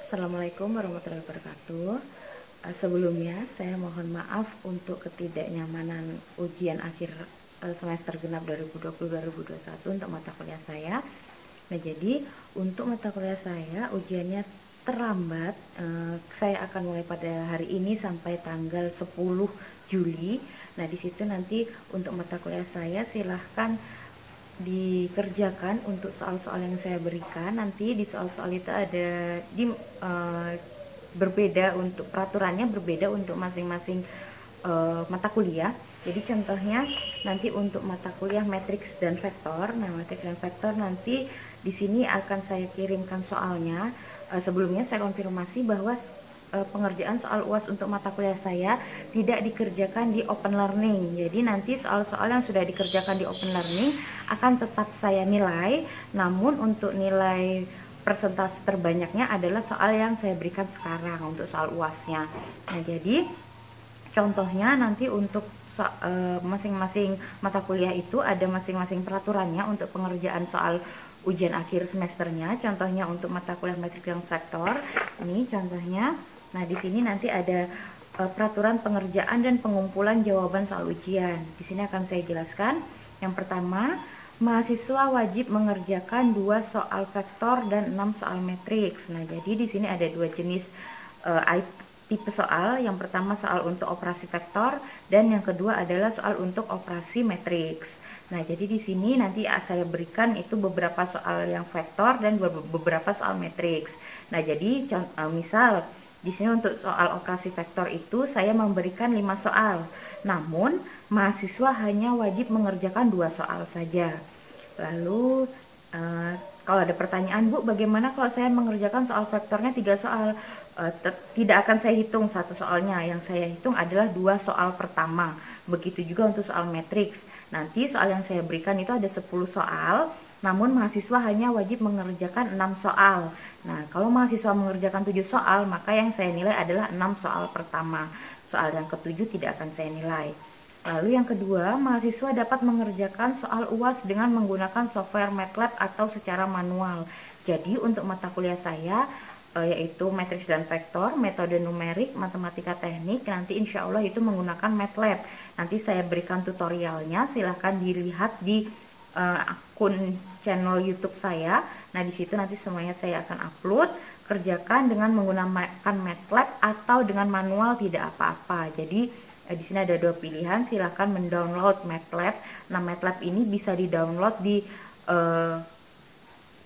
Assalamualaikum warahmatullahi wabarakatuh. Sebelumnya saya mohon maaf untuk ketidaknyamanan ujian akhir semester genap 2020-2021 untuk mata kuliah saya. Nah, jadi untuk mata kuliah saya ujiannya terlambat. Saya akan mulai pada hari ini sampai tanggal 10 Juli. Nah, di situ nanti untuk mata kuliah saya silahkan dikerjakan untuk soal-soal yang saya berikan. Nanti di soal-soal itu ada berbeda untuk peraturannya, berbeda untuk masing-masing mata kuliah. Jadi contohnya nanti untuk mata kuliah matriks dan vektor. Nah, matriks dan vektor nanti di sini akan saya kirimkan soalnya. Sebelumnya saya konfirmasi bahwa pengerjaan soal UAS untuk mata kuliah saya tidak dikerjakan di open learning. Jadi nanti soal-soal yang sudah dikerjakan di open learning akan tetap saya nilai, namun untuk nilai persentase terbanyaknya adalah soal yang saya berikan sekarang untuk soal UASnya. Nah, jadi contohnya nanti untuk masing-masing mata kuliah itu ada masing-masing peraturannya untuk pengerjaan soal ujian akhir semesternya. Contohnya untuk mata kuliah matriks dan vektor, ini contohnya. Nah, di sini nanti ada peraturan pengerjaan dan pengumpulan jawaban soal ujian. Di sini akan saya jelaskan. Yang pertama, mahasiswa wajib mengerjakan 2 soal vektor dan 6 soal matriks. Nah, jadi di sini ada 2 jenis tipe soal. Yang pertama soal untuk operasi vektor dan yang kedua adalah soal untuk operasi matriks. Nah, jadi di sini nanti saya berikan itu beberapa soal yang vektor dan beberapa soal matriks. Nah, jadi misal di sini untuk soal operasi vektor itu saya memberikan 5 soal. Namun, mahasiswa hanya wajib mengerjakan 2 soal saja. Lalu kalau ada pertanyaan, Bu, bagaimana kalau saya mengerjakan soal vektornya 3 soal? Tidak akan saya hitung satu soalnya. Yang saya hitung adalah 2 soal pertama. Begitu juga untuk soal matriks. Nanti soal yang saya berikan itu ada 10 soal, namun mahasiswa hanya wajib mengerjakan 6 soal. Nah, kalau mahasiswa mengerjakan 7 soal, maka yang saya nilai adalah 6 soal pertama. Soal yang ke-7 tidak akan saya nilai. Lalu yang kedua, mahasiswa dapat mengerjakan soal UAS dengan menggunakan software MATLAB atau secara manual. Jadi untuk mata kuliah saya yaitu matriks dan vektor, metode numerik, matematika teknik, nanti insya Allah itu menggunakan MATLAB. Nanti saya berikan tutorialnya, silahkan dilihat di akun channel YouTube saya. Nah, di situ nanti semuanya saya akan upload. Kerjakan dengan menggunakan MATLAB atau dengan manual tidak apa-apa. Jadi di sini ada 2 pilihan, silahkan mendownload MATLAB. Nah, MATLAB ini bisa di-download di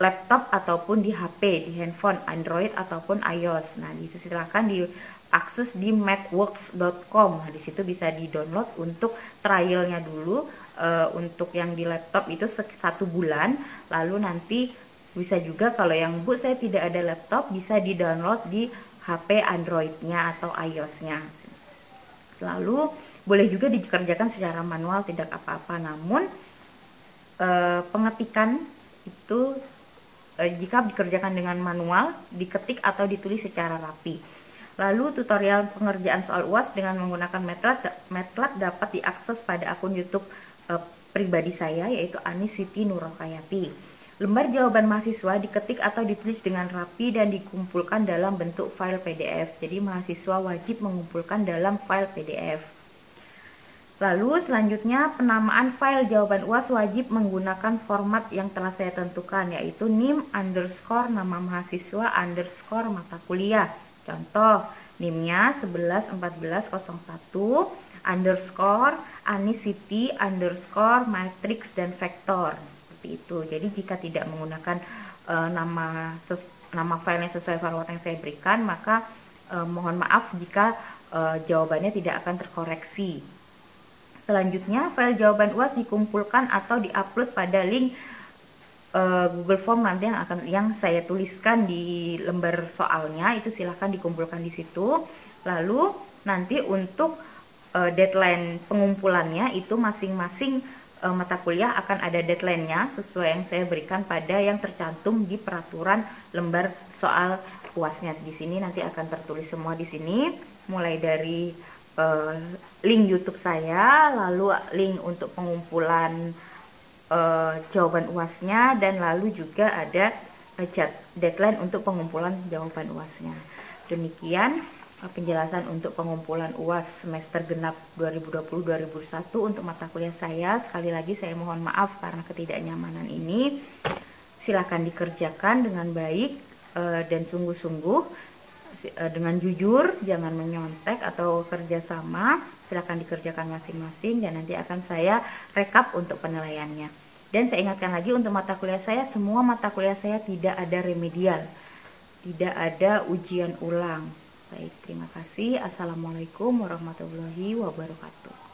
laptop ataupun di HP, di handphone Android ataupun iOS. Nah, itu silahkan diakses di mathworks.com. Nah, di situ bisa di-download untuk trialnya dulu. Untuk yang di laptop itu 1 bulan. Lalu nanti bisa juga kalau yang Bu saya tidak ada laptop, bisa di-download di HP Android-nya atau iOS-nya. Lalu boleh juga dikerjakan secara manual, tidak apa-apa. Namun pengetikan itu jika dikerjakan dengan manual, diketik atau ditulis secara rapi. Lalu tutorial pengerjaan soal UAS dengan menggunakan MATLAB dapat diakses pada akun YouTube pribadi saya, yaitu Anis Siti Nurokayati. Lembar jawaban mahasiswa diketik atau ditulis dengan rapi dan dikumpulkan dalam bentuk file PDF. Jadi mahasiswa wajib mengumpulkan dalam file PDF. Lalu selanjutnya penamaan file jawaban UAS wajib menggunakan format yang telah saya tentukan, yaitu NIM underscore nama mahasiswa underscore mata kuliah. Contoh, NIM-nya 111401 underscore Anis Siti underscore matriks dan vektor. Seperti itu. Jadi jika tidak menggunakan nama file yang sesuai format yang saya berikan, maka mohon maaf jika jawabannya tidak akan terkoreksi. Selanjutnya, file jawaban UAS dikumpulkan atau diupload pada link Google Form nanti yang saya tuliskan di lembar soalnya, itu silahkan dikumpulkan di situ. Lalu nanti untuk deadline pengumpulannya itu masing-masing mata kuliah akan ada deadline-nya sesuai yang saya berikan pada yang tercantum di peraturan lembar soal UASnya. Di sini nanti akan tertulis semua di sini, mulai dari link YouTube saya, lalu link untuk pengumpulan jawaban UASnya, dan lalu juga ada deadline untuk pengumpulan jawaban UASnya. Demikian penjelasan untuk pengumpulan UAS semester genap 2020-2021 untuk mata kuliah saya. Sekali lagi saya mohon maaf karena ketidaknyamanan ini. Silakan dikerjakan dengan baik dan sungguh-sungguh, dengan jujur, jangan menyontek atau kerjasama. Silakan dikerjakan masing-masing dan nanti akan saya rekap untuk penilaiannya. Dan saya ingatkan lagi untuk mata kuliah saya, semua mata kuliah saya tidak ada remedial, tidak ada ujian ulang. Baik, terima kasih. Assalamualaikum warahmatullahi wabarakatuh.